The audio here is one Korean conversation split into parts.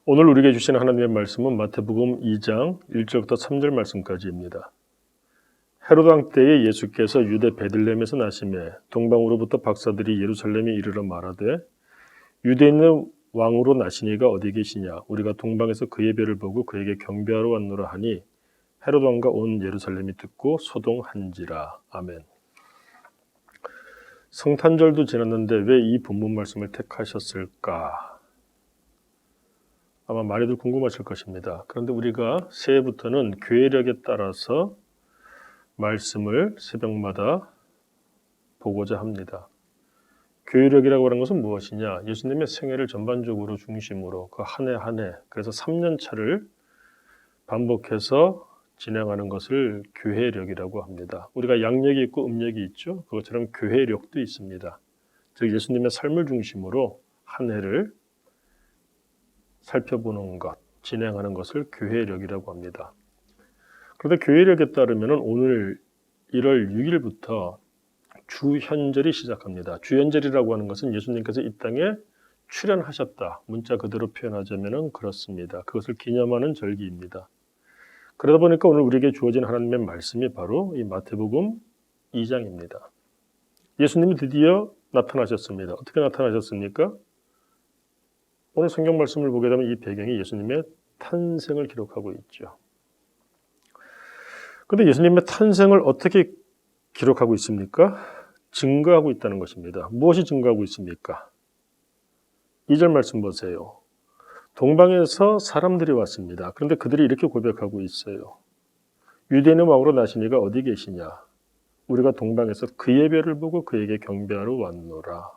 오늘 우리에게 주시는 하나님의 말씀은 마태복음 2장 1절부터 3절 말씀까지입니다. 헤로드 왕 때에 예수께서 유대 베들레헴에서 나시매 동방으로부터 박사들이 예루살렘에 이르러 말하되 유대에 있는 왕으로 나시니가 어디 계시냐 우리가 동방에서 그의 별을 보고 그에게 경배하러 왔노라 하니 헤로드 왕과 온 예루살렘이 듣고 소동한지라. 아멘. 성탄절도 지났는데 왜 이 본문 말씀을 택하셨을까? 아마 많이들 궁금하실 것입니다. 그런데 우리가 새해부터는 교회력에 따라서 말씀을 새벽마다 보고자 합니다. 교회력이라고 하는 것은 무엇이냐? 예수님의 생애를 전반적으로 중심으로 그 한 해 한 해, 그래서 3년 차를 반복해서 진행하는 것을 교회력이라고 합니다. 우리가 양력이 있고 음력이 있죠. 그것처럼 교회력도 있습니다. 즉 예수님의 삶을 중심으로 한 해를 살펴보는 것, 진행하는 것을 교회력이라고 합니다. 그런데 교회력에 따르면 오늘 1월 6일부터 주현절이 시작합니다. 주현절이라고 하는 것은 예수님께서 이 땅에 출현하셨다. 문자 그대로 표현하자면 그렇습니다. 그것을 기념하는 절기입니다. 그러다 보니까 오늘 우리에게 주어진 하나님의 말씀이 바로 이 마태복음 2장입니다. 예수님이 드디어 나타나셨습니다. 어떻게 나타나셨습니까? 오늘 성경 말씀을 보게 되면 이 배경이 예수님의 탄생을 기록하고 있죠. 그런데 예수님의 탄생을 어떻게 기록하고 있습니까? 증거하고 있다는 것입니다. 무엇이 증거하고 있습니까? 2절 말씀 보세요. 동방에서 사람들이 왔습니다. 그런데 그들이 이렇게 고백하고 있어요. 유대인의 왕으로 나시니가 어디 계시냐? 우리가 동방에서 그의 별을 보고 그에게 경배하러 왔노라.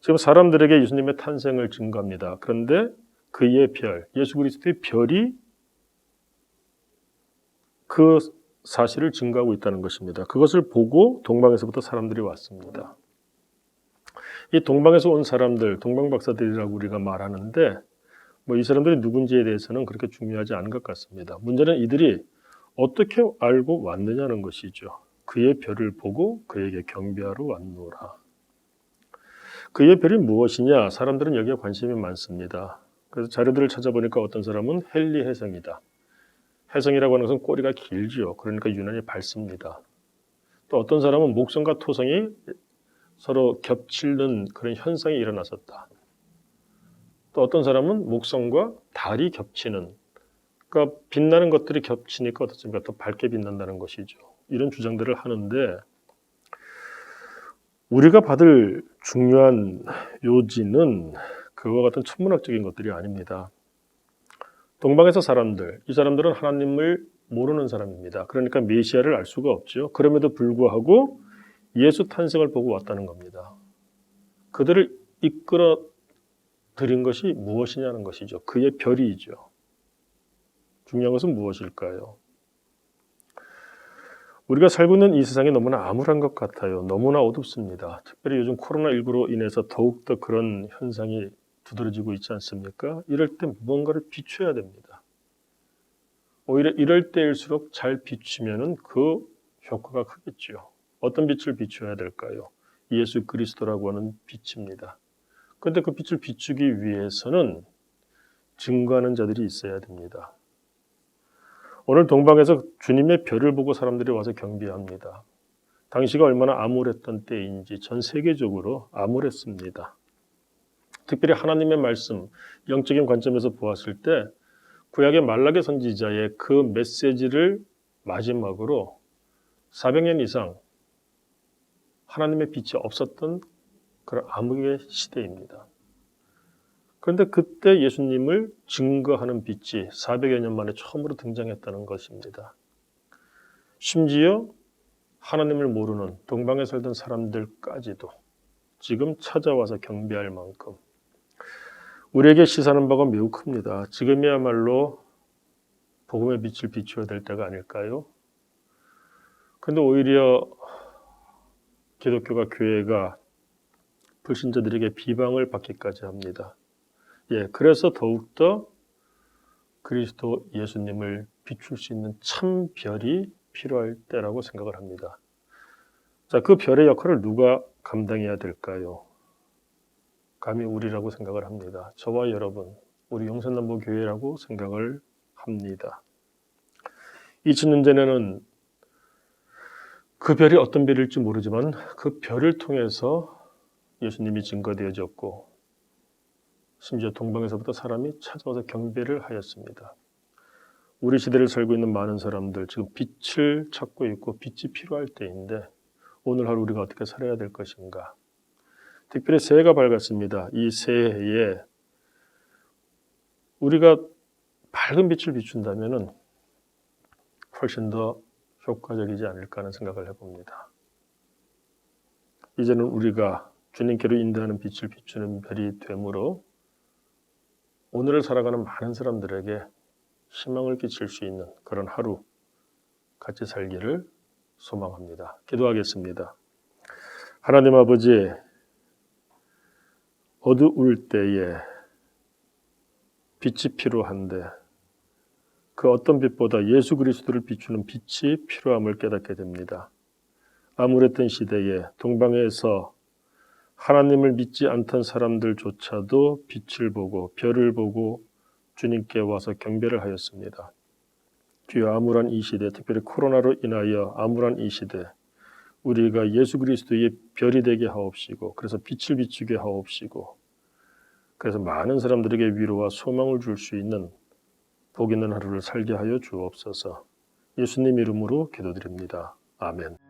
지금 사람들에게 예수님의 탄생을 증거합니다. 그런데 그의 별, 예수 그리스도의 별이 그 사실을 증거하고 있다는 것입니다. 그것을 보고 동방에서부터 사람들이 왔습니다. 이 동방에서 온 사람들, 동방박사들이라고 우리가 말하는데 이 사람들이 누군지에 대해서는 그렇게 중요하지 않은 것 같습니다. 문제는 이들이 어떻게 알고 왔느냐는 것이죠. 그의 별을 보고 그에게 경배하러 왔노라. 그의 별이 무엇이냐? 사람들은 여기에 관심이 많습니다. 그래서 자료들을 찾아보니까 어떤 사람은 헨리 혜성이다. 혜성이라고 하는 것은 꼬리가 길죠. 그러니까 유난히 밝습니다. 또 어떤 사람은 목성과 토성이 서로 겹치는 그런 현상이 일어났었다. 또 어떤 사람은 목성과 달이 겹치는, 그러니까 빛나는 것들이 겹치니까 어떻습니까? 더 밝게 빛난다는 것이죠. 이런 주장들을 하는데 우리가 받을 중요한 요지는 그와 같은 천문학적인 것들이 아닙니다. 동방에서 사람들, 이 사람들은 하나님을 모르는 사람입니다. 그러니까 메시아를 알 수가 없죠. 그럼에도 불구하고 예수 탄생을 보고 왔다는 겁니다. 그들을 이끌어 드린 것이 무엇이냐는 것이죠. 그의 별이죠. 중요한 것은 무엇일까요? 우리가 살고 있는 이 세상이 너무나 암울한 것 같아요. 너무나 어둡습니다. 특별히 요즘 코로나19로 인해서 더욱더 그런 현상이 두드러지고 있지 않습니까? 이럴 때 무언가를 비춰야 됩니다. 오히려 이럴 때일수록 잘 비추면 그 효과가 크겠죠. 어떤 빛을 비춰야 될까요? 예수 그리스도라고 하는 빛입니다. 그런데 그 빛을 비추기 위해서는 증거하는 자들이 있어야 됩니다. 오늘 동방에서 주님의 별을 보고 사람들이 와서 경배합니다. 당시가 얼마나 암울했던 때인지 전 세계적으로 암울했습니다. 특별히 하나님의 말씀, 영적인 관점에서 보았을 때 구약의 말라기 선지자의 그 메시지를 마지막으로 400년 이상 하나님의 빛이 없었던 그런 암흑의 시대입니다. 그런데 그때 예수님을 증거하는 빛이 400여 년 만에 처음으로 등장했다는 것입니다. 심지어 하나님을 모르는 동방에 살던 사람들까지도 지금 찾아와서 경배할 만큼 우리에게 시사하는 바가 매우 큽니다. 지금이야말로 복음의 빛을 비추어야 될 때가 아닐까요? 그런데 오히려 기독교가 교회가 불신자들에게 비방을 받기까지 합니다. 그래서 더욱더 그리스도 예수님을 비출 수 있는 참 별이 필요할 때라고 생각을 합니다. 자, 그 별의 역할을 누가 감당해야 될까요? 감히 우리라고 생각을 합니다. 저와 여러분, 우리 용산남부교회라고 생각을 합니다. 2000년 전에는 그 별이 어떤 별일지 모르지만 그 별을 통해서 예수님이 증거되어졌고 심지어 동방에서부터 사람이 찾아와서 경배를 하였습니다. 우리 시대를 살고 있는 많은 사람들 지금 빛을 찾고 있고 빛이 필요할 때인데 오늘 하루 우리가 어떻게 살아야 될 것인가. 특별히 새해가 밝았습니다. 이 새해에 우리가 밝은 빛을 비춘다면 훨씬 더 효과적이지 않을까 하는 생각을 해봅니다. 이제는 우리가 주님께로 인도하는 빛을 비추는 별이 되므로 오늘을 살아가는 많은 사람들에게 희망을 끼칠 수 있는 그런 하루 같이 살기를 소망합니다. 기도하겠습니다. 하나님 아버지, 어두울 때에 빛이 필요한데 그 어떤 빛보다 예수 그리스도를 비추는 빛이 필요함을 깨닫게 됩니다. 암울했던 시대에 동방에서 하나님을 믿지 않던 사람들조차도 빛을 보고 별을 보고 주님께 와서 경배를 하였습니다. 주여, 암울한 이 시대, 특별히 코로나로 인하여 암울한 이 시대, 우리가 예수 그리스도의 별이 되게 하옵시고 그래서 빛을 비추게 하옵시고 그래서 많은 사람들에게 위로와 소망을 줄 수 있는 복 있는 하루를 살게 하여 주옵소서. 예수님 이름으로 기도드립니다. 아멘.